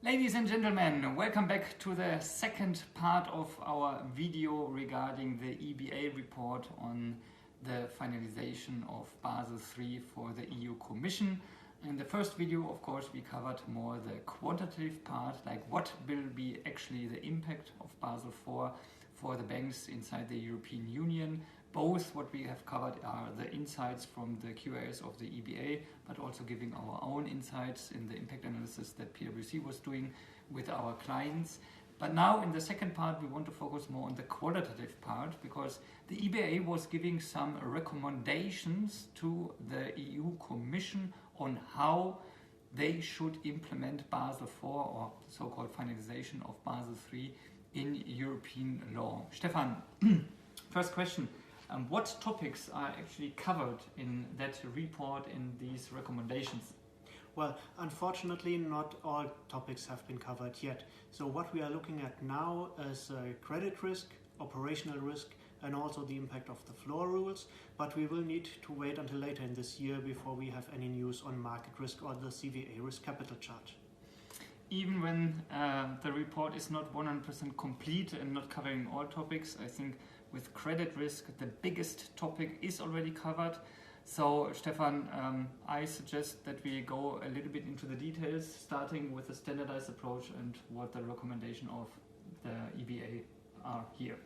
Ladies and gentlemen, welcome back to the second part of our video regarding the EBA report on the finalization of Basel III for the EU Commission. In the first video, of course, we covered more the quantitative part, like what will be actually the impact of Basel IV for the banks inside the European Union. Both what we have covered are the insights from the QAS of the EBA, but also giving our own insights in the impact analysis that PwC was doing with our clients. But now in the second part, we want to focus more on the qualitative part, because the EBA was giving some recommendations to the EU Commission on how they should implement Basel IV, or the so-called finalization of Basel III in European law. Stefan, first question. What topics are actually covered in that report, in these recommendations? Well, unfortunately, not all topics have been covered yet. So what we are looking at now is credit risk, operational risk, and also the impact of the floor rules. But we will need to wait until later in this year before we have any news on market risk or the CVA risk capital charge. Even when the report is not 100% complete and not covering all topics, I think with credit risk, the biggest topic is already covered. So, Stefan, I suggest that we go a little bit into the details, starting with the standardized approach and what the recommendation of the EBA are here.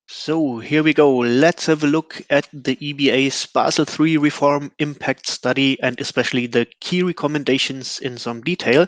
So here we go. Let's have a look at the EBA's Basel III reform impact study and especially the key recommendations in some detail.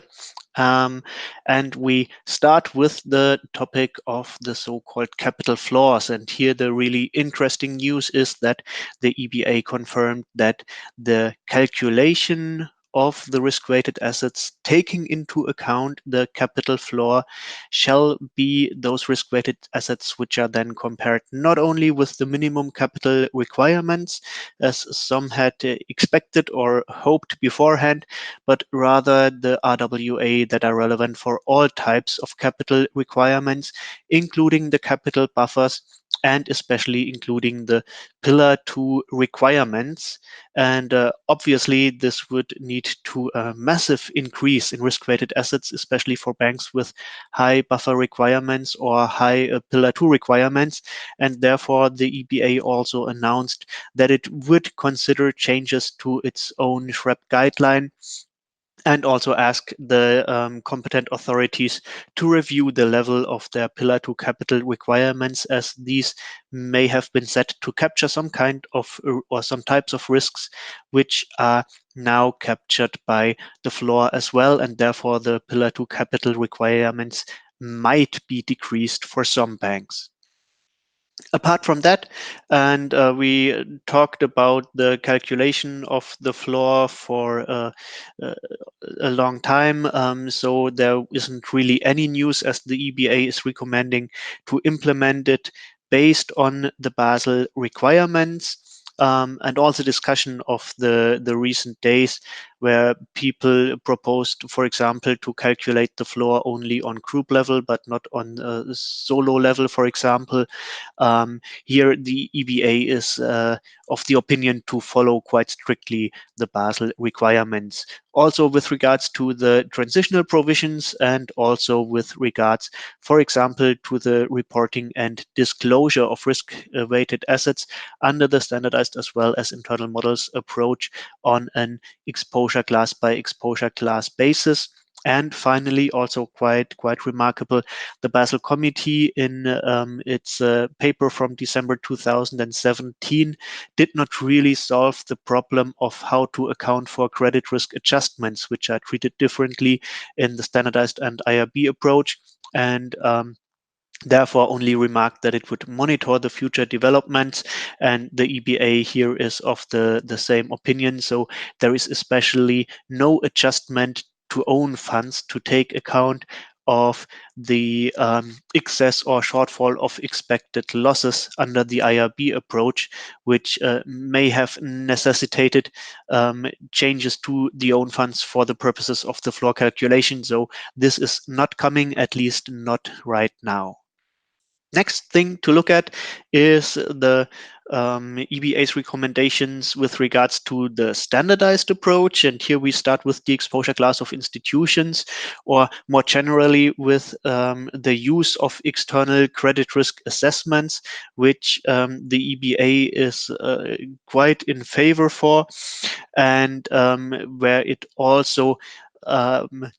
And we start with the topic of the so-called capital floors. And here the really interesting news is that the EBA confirmed that the calculation of the risk-weighted assets taking into account the capital floor shall be those risk-weighted assets which are then compared not only with the minimum capital requirements as some had expected or hoped beforehand, but rather the RWA that are relevant for all types of capital requirements, including the capital buffers and especially including the Pillar 2 requirements. And obviously, this would lead to a massive increase in risk-weighted assets, especially for banks with high buffer requirements or high Pillar 2 requirements. And therefore, the EBA also announced that it would consider changes to its own SREP guideline and also ask the competent authorities to review the level of their Pillar 2 capital requirements, as these may have been set to capture some kind of or some types of risks which are now captured by the floor as well, and therefore the Pillar 2 capital requirements might be decreased for some banks. Apart from that, and we talked about the calculation of the floor for a long time, so there isn't really any news, as the EBA is recommending to implement it based on the Basel requirements. And also discussion of the recent days where people proposed, for example, to calculate the floor only on group level, but not on solo level, for example. Here, the EBA is of the opinion to follow quite strictly the Basel requirements. Also with regards to the transitional provisions and also with regards, for example, to the reporting and disclosure of risk-weighted assets under the standardized as well as internal models approach on an exposure class by exposure class basis. And finally, also quite remarkable, the Basel Committee in its paper from December 2017 did not really solve the problem of how to account for credit risk adjustments, which are treated differently in the standardized and IRB approach. And therefore only remarked that it would monitor the future developments, and the EBA here is of the same opinion. So there is especially no adjustment to own funds to take account of the excess or shortfall of expected losses under the IRB approach, which may have necessitated changes to the own funds for the purposes of the floor calculation. So this is not coming, at least not right now. Next thing to look at is the EBA's recommendations with regards to the standardized approach. And here we start with the exposure class of institutions, or more generally with the use of external credit risk assessments, which the EBA is quite in favor for, and where it also um,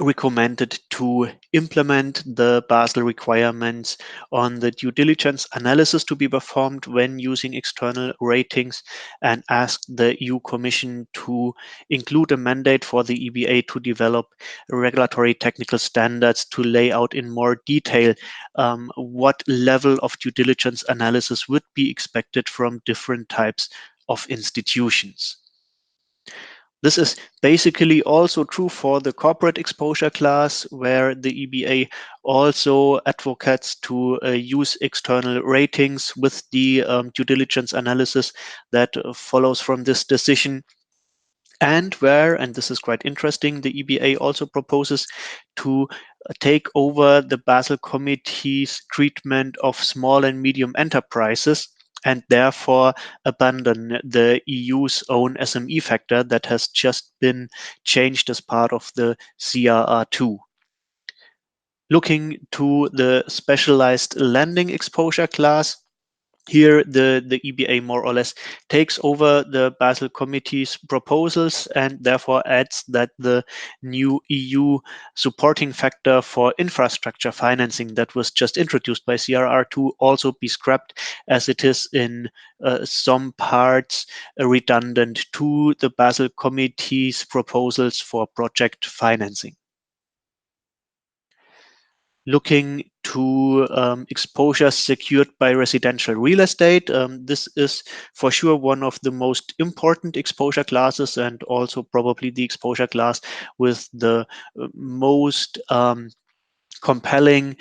recommended to implement the Basel requirements on the due diligence analysis to be performed when using external ratings, and asked the EU Commission to include a mandate for the EBA to develop regulatory technical standards to lay out in more detail what level of due diligence analysis would be expected from different types of institutions. This is basically also true for the corporate exposure class, where the EBA also advocates to use external ratings with the due diligence analysis that follows from this decision. And where, and this is quite interesting, the EBA also proposes to take over the Basel Committee's treatment of small and medium enterprises, and therefore abandon the EU's own SME factor that has just been changed as part of the CRR2. Looking to the specialized lending exposure class, here, the EBA more or less takes over the Basel Committee's proposals, and therefore adds that the new EU supporting factor for infrastructure financing that was just introduced by CRR2 also be scrapped, as it is in some parts redundant to the Basel Committee's proposals for project financing. Looking to exposures secured by residential real estate. This is for sure one of the most important exposure classes, and also probably the exposure class with the most compelling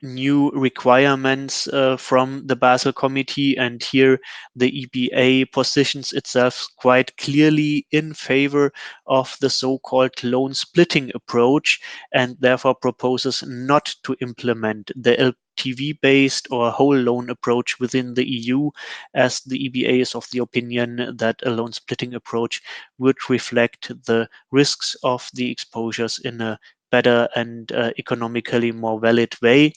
new requirements from the Basel Committee. And here the EBA positions itself quite clearly in favor of the so-called loan splitting approach, and therefore proposes not to implement the LTV-based or whole loan approach within the EU, as the EBA is of the opinion that a loan splitting approach would reflect the risks of the exposures in a better and economically more valid way.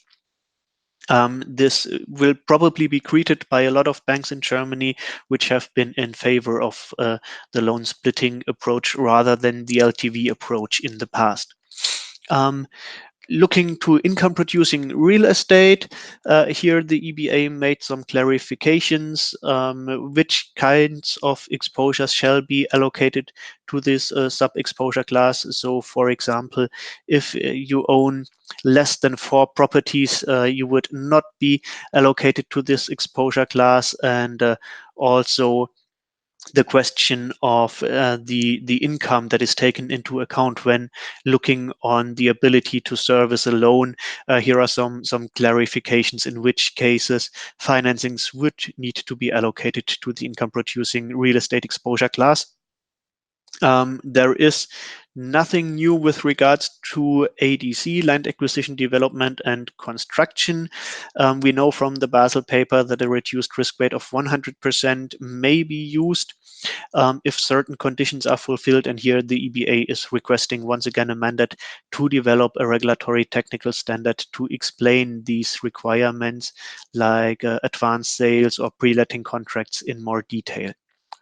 This will probably be greeted by a lot of banks in Germany, which have been in favor of the loan splitting approach rather than the LTV approach in the past. Looking to income producing real estate, here the EBA made some clarifications which kinds of exposures shall be allocated to this sub-exposure class. So, for example, if you own less than 4 properties, you would not be allocated to this exposure class. And also the question of the income that is taken into account when looking on the ability to service a loan. Here are some clarifications in which cases financings would need to be allocated to the income producing real estate exposure class. There is nothing new with regards to ADC, land acquisition, development, and construction. We know from the Basel paper that a reduced risk weight of 100% may be used if certain conditions are fulfilled. And here the EBA is requesting once again a mandate to develop a regulatory technical standard to explain these requirements, like advanced sales or pre-letting contracts, in more detail.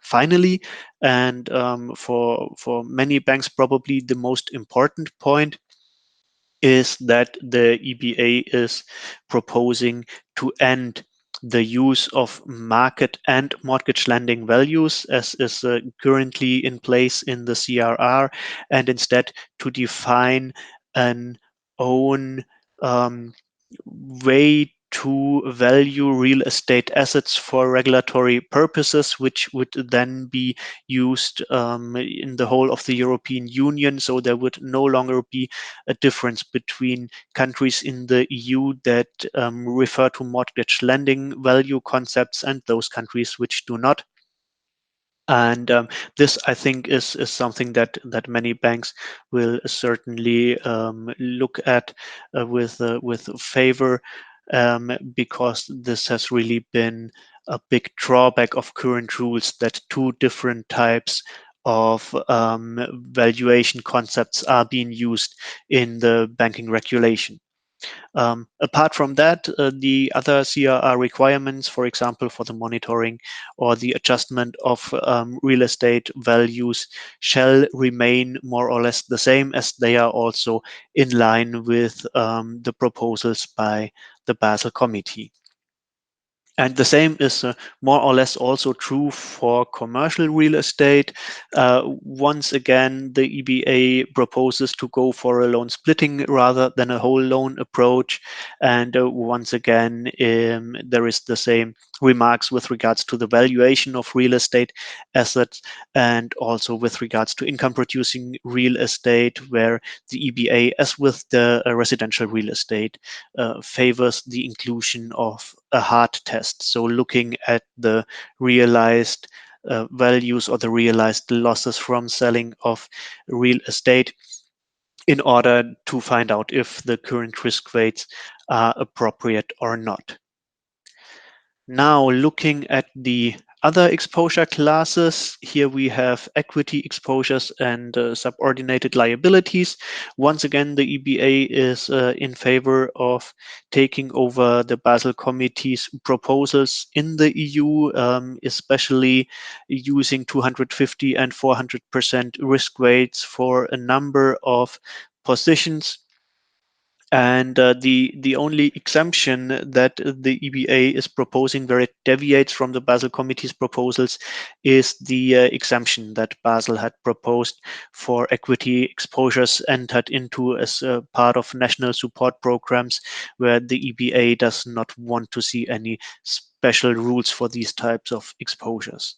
Finally, and for many banks probably the most important point, is that the EBA is proposing to end the use of market and mortgage lending values, as is currently in place in the CRR, and instead to define an own way to value real estate assets for regulatory purposes, which would then be used in the whole of the European Union. So there would no longer be a difference between countries in the EU that refer to mortgage lending value concepts and those countries which do not. And this, I think, is something that many banks will certainly look at with favor, because this has really been a big drawback of current rules, that two different types of valuation concepts are being used in the banking regulation. Apart from that, the other CRR requirements, for example, for the monitoring or the adjustment of real estate values, shall remain more or less the same, as they are also in line with the proposals by the Basel Committee. And the same is more or less also true for commercial real estate. Once again, the EBA proposes to go for a loan splitting rather than a whole loan approach. And once again, there is the same remarks with regards to the valuation of real estate assets, and also with regards to income producing real estate, where the EBA, as with the residential real estate, favors the inclusion of a hard test. So looking at the realized values or the realized losses from selling of real estate in order to find out if the current risk weights are appropriate or not. Now, looking at the other exposure classes, here we have equity exposures and subordinated liabilities. Once again, the EBA is in favor of taking over the Basel Committee's proposals in the EU, especially using 250 and 400% risk weights for a number of positions. And the only exemption that the EBA is proposing, where it deviates from the Basel Committee's proposals, is the exemption that Basel had proposed for equity exposures entered into as a part of national support programs, where the EBA does not want to see any special rules for these types of exposures.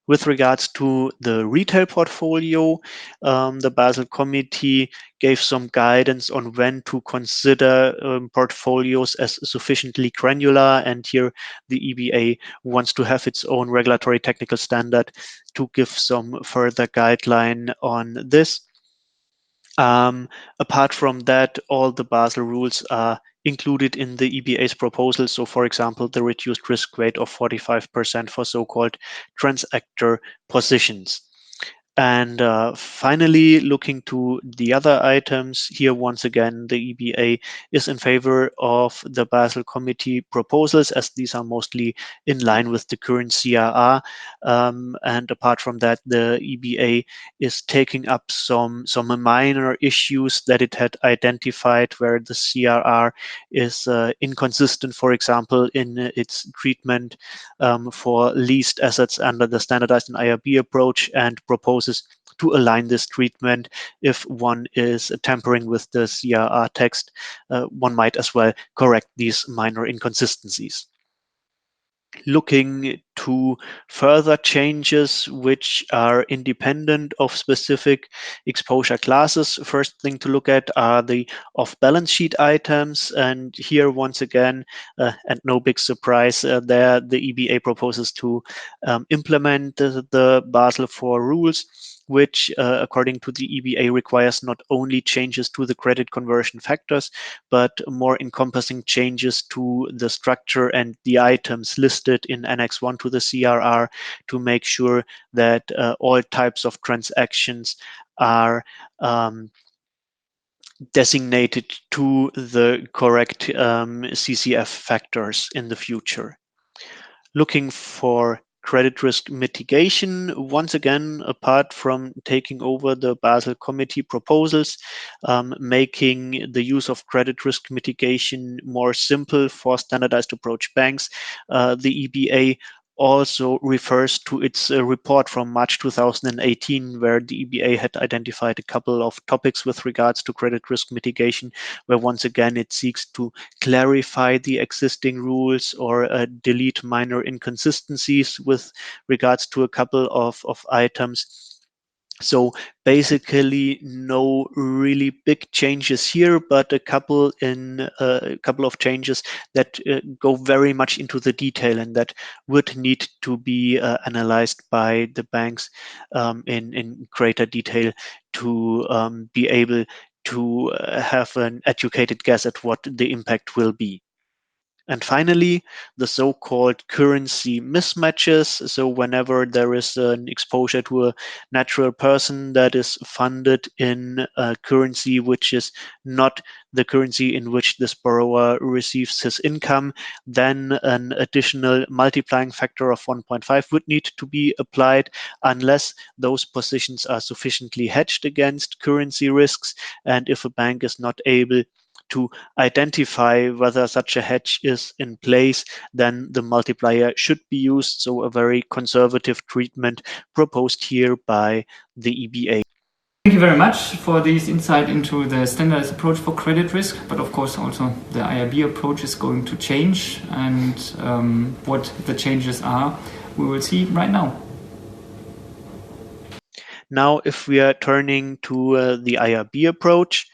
With regards to the retail portfolio, the Basel Committee gave some guidance on when to consider portfolios as sufficiently granular. And here the EBA wants to have its own regulatory technical standard to give some further guideline on this. Apart from that, all the Basel rules are included in the EBA's proposal. So, for example, the reduced risk weight of 45% for so-called transactor positions. And finally, looking to the other items, here once again, the EBA is in favor of the Basel Committee proposals, as these are mostly in line with the current CRR. And apart from that, the EBA is taking up some minor issues that it had identified where the CRR is inconsistent, for example, in its treatment for leased assets under the standardized and IRB approach, and proposes to align this treatment. If one is tampering with the CRR text, one might as well correct these minor inconsistencies. Looking to further changes which are independent of specific exposure classes, first thing to look at are the off-balance sheet items. And here, once again, and no big surprise there, the EBA proposes to implement the Basel IV rules, which, according to the EBA, requires not only changes to the credit conversion factors, but more encompassing changes to the structure and the items listed in Annex 1 to the CRR, to make sure that all types of transactions are designated to the correct CCF factors in the future. Looking for credit risk mitigation, once again, apart from taking over the Basel Committee proposals, making the use of credit risk mitigation more simple for standardized approach banks, the EBA also refers to its report from March 2018, where the EBA had identified a couple of topics with regards to credit risk mitigation, where once again it seeks to clarify the existing rules or delete minor inconsistencies with regards to a couple of items. So basically, no really big changes here, but a couple of changes that go very much into the detail, and that would need to be analyzed by the banks in greater detail to be able to have an educated guess at what the impact will be. And finally, the so-called currency mismatches. So whenever there is an exposure to a natural person that is funded in a currency which is not the currency in which this borrower receives his income, then an additional multiplying factor of 1.5 would need to be applied unless those positions are sufficiently hedged against currency risks, and if a bank is not able to identify whether such a hedge is in place, then the multiplier should be used. So a very conservative treatment proposed here by the EBA. Thank you very much for this insight into the standardized approach for credit risk, but of course also the IRB approach is going to change, and what the changes are, we will see right now. Now, if we are turning to the IRB approach,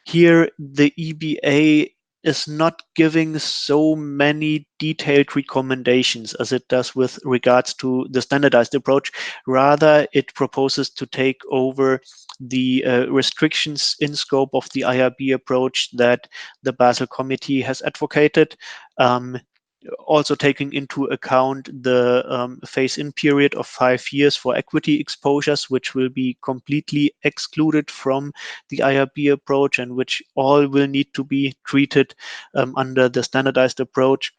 here the EBA is not giving so many detailed recommendations as it does with regards to the standardized approach. Rather, it proposes to take over the restrictions in scope of the IRB approach that the Basel Committee has advocated. Also taking into account the phase-in period of 5 years for equity exposures, which will be completely excluded from the IRB approach and which all will need to be treated under the standardized approach.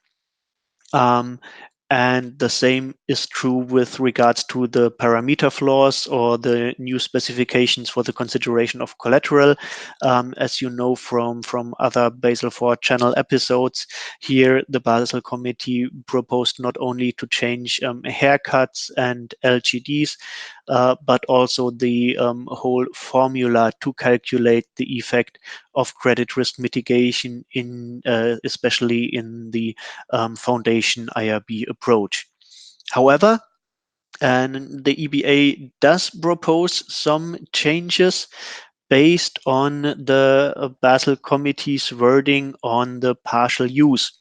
And the same is true with regards to the parameter floors or the new specifications for the consideration of collateral. As you know from other Basel IV channel episodes, here the Basel Committee proposed not only to change haircuts and LGDs, but also the whole formula to calculate the effect of credit risk mitigation in especially in the foundation IRB approach. However, and the EBA does propose some changes based on the Basel Committee's wording on the partial use.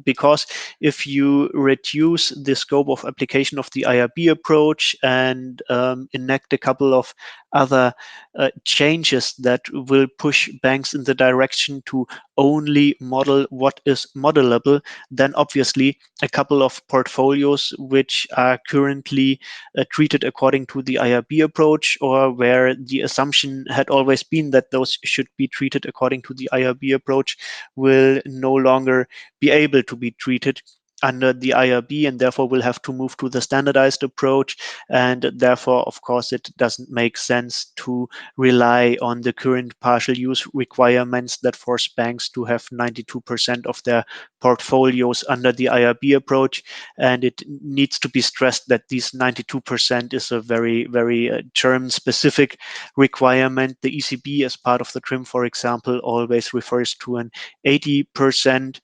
Because if you reduce the scope of application of the IRB approach and enact a couple of other changes that will push banks in the direction to only model what is modelable, then obviously a couple of portfolios which are currently treated according to the IRB approach, or where the assumption had always been that those should be treated according to the IRB approach, will no longer be able to be treated under the IRB, and therefore will have to move to the standardized approach. And therefore, of course, it doesn't make sense to rely on the current partial use requirements that force banks to have 92% of their portfolios under the IRB approach. And it needs to be stressed that this 92% is a very, very term-specific requirement. The ECB, as part of the TRIM, for example, always refers to an 80%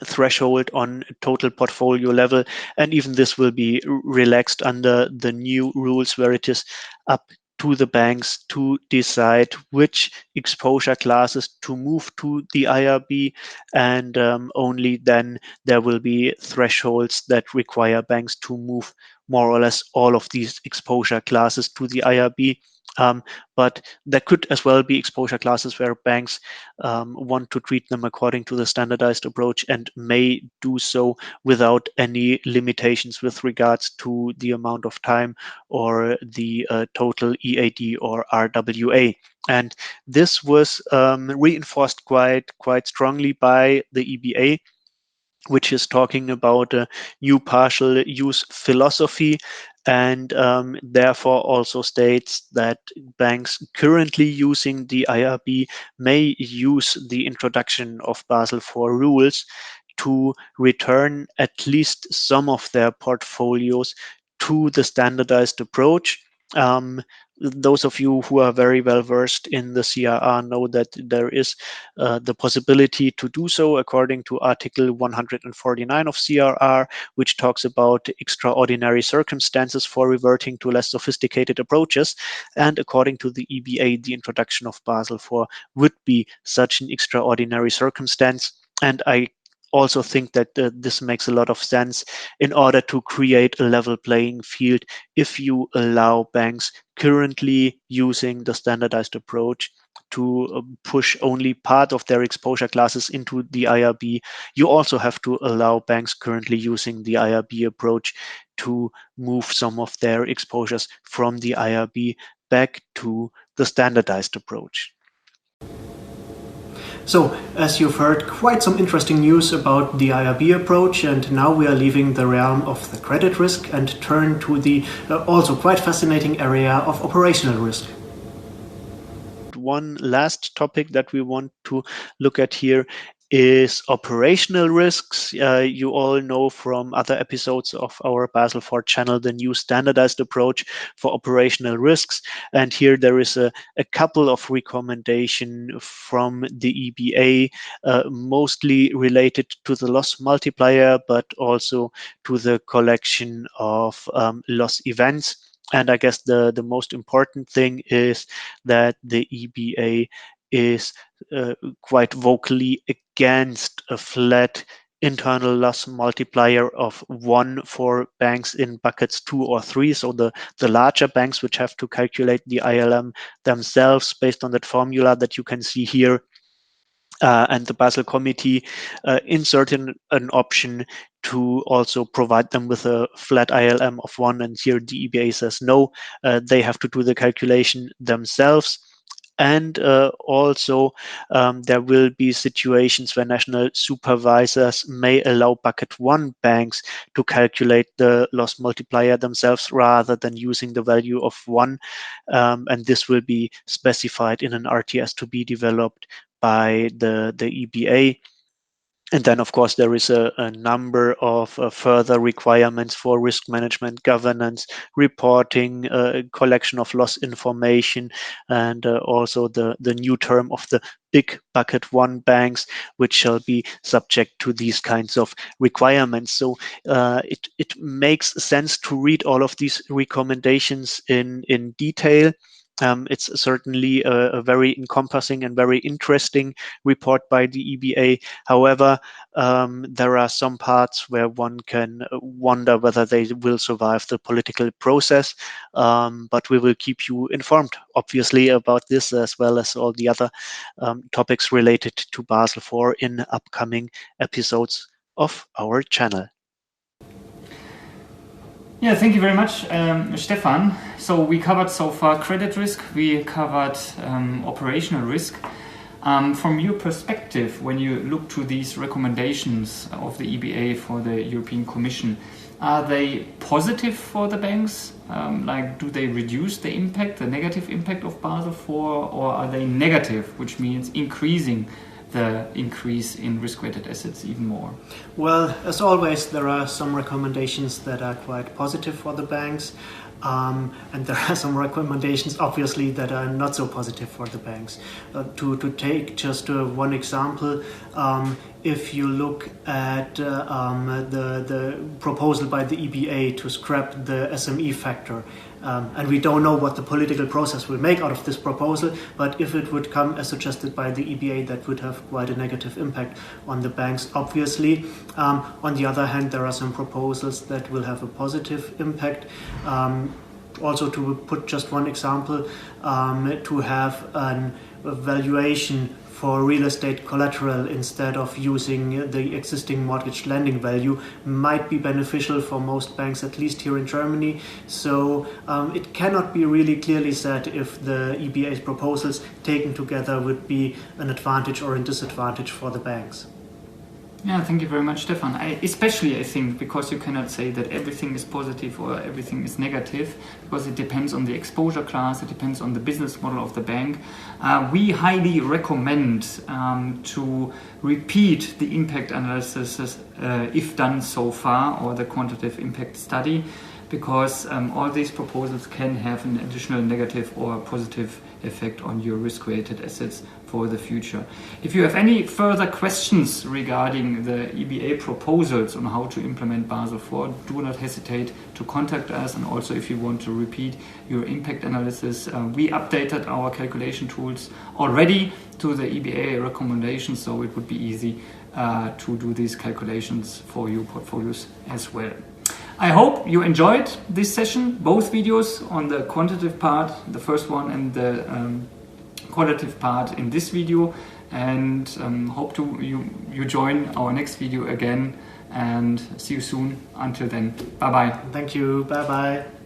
threshold on total portfolio level, and even this will be relaxed under the new rules, where it is up to the banks to decide which exposure classes to move to the IRB, and only then there will be thresholds that require banks to move more or less all of these exposure classes to the IRB. But there could as well be exposure classes where banks want to treat them according to the standardized approach and may do so without any limitations with regards to the amount of time or the total EAD or RWA. And this was reinforced quite strongly by the EBA, which is talking about a new partial use philosophy, and therefore also states that banks currently using the IRB may use the introduction of Basel IV rules to return at least some of their portfolios to the standardized approach. Those of you who are very well versed in the CRR know that there is the possibility to do so according to Article 149 of CRR, which talks about extraordinary circumstances for reverting to less sophisticated approaches. And according to the EBA, the introduction of Basel IV would be such an extraordinary circumstance. And I also think that this makes a lot of sense in order to create a level playing field if you allow banks currently using the standardized approach to push only part of their exposure classes into the IRB. You also have to allow banks currently using the IRB approach to move some of their exposures from the IRB back to the standardized approach. So, as you've heard, quite some interesting news about the IRB approach, and now we are leaving the realm of the credit risk and turn to the also quite fascinating area of operational risk. One last topic that we want to look at here is operational risks. You all know from other episodes of our Basel IV channel the new standardized approach for operational risks. And here there is a couple of recommendations from the EBA, mostly related to the loss multiplier, but also to the collection of loss events. And I guess the most important thing is that the EBA is quite vocally against a flat internal loss multiplier of 1 for banks in buckets 2 or 3. So the larger banks which have to calculate the ILM themselves based on that formula that you can see here. And the Basel Committee inserted an option to also provide them with a flat ILM of 1. And here the EBA says no, they have to do the calculation themselves. And also there will be situations where national supervisors may allow bucket 1 banks to calculate the loss multiplier themselves rather than using the value of 1. And this will be specified in an RTS to be developed by the EBA. And then, of course, there is a number of further requirements for risk management, governance, reporting, collection of loss information, and also the new term of the big bucket 1 banks, which shall be subject to these kinds of requirements. So it makes sense to read all of these recommendations in detail. It's certainly a very encompassing and very interesting report by the EBA. However, there are some parts where one can wonder whether they will survive the political process, but we will keep you informed, obviously, about this as well as all the other topics related to Basel IV in upcoming episodes of our channel. Yeah, thank you very much, Stefan. So we covered so far credit risk, we covered operational risk. From your perspective, when you look to these recommendations of the EBA for the European Commission, are they positive for the banks? Like, do they reduce the impact, the negative impact of Basel IV, or are they negative, which means increasing the increase in risk-weighted assets even more? Well, as always, there are some recommendations that are quite positive for the banks, and there are some recommendations, obviously, that are not so positive for the banks. To take just one example, if you look at the proposal by the EBA to scrap the SME factor, and we don't know what the political process will make out of this proposal, but if it would come as suggested by the EBA, that would have quite a negative impact on the banks, obviously. On the other hand, there are some proposals that will have a positive impact. Also, to put just one example, to have a valuation for real estate collateral instead of using the existing mortgage lending value might be beneficial for most banks, at least here in Germany. So it cannot be really clearly said if the EBA's proposals taken together would be an advantage or a disadvantage for the banks. Yeah, thank you very much, Stefan. Especially, I think, because you cannot say that everything is positive or everything is negative, because it depends on the exposure class, it depends on the business model of the bank. We highly recommend to repeat the impact analysis if done so far, or the quantitative impact study, because all these proposals can have an additional negative or positive effect on your risk-weighted assets for the future. If you have any further questions regarding the EBA proposals on how to implement Basel IV, do not hesitate to contact us. And also, if you want to repeat your impact analysis, we updated our calculation tools already to the EBA recommendations, so it would be easy to do these calculations for your portfolios as well. I hope you enjoyed this session, both videos on the quantitative part, the first one, and the qualitative part in this video, and hope you join our next video again, and see you soon. Until then, bye bye. Thank you. Bye bye.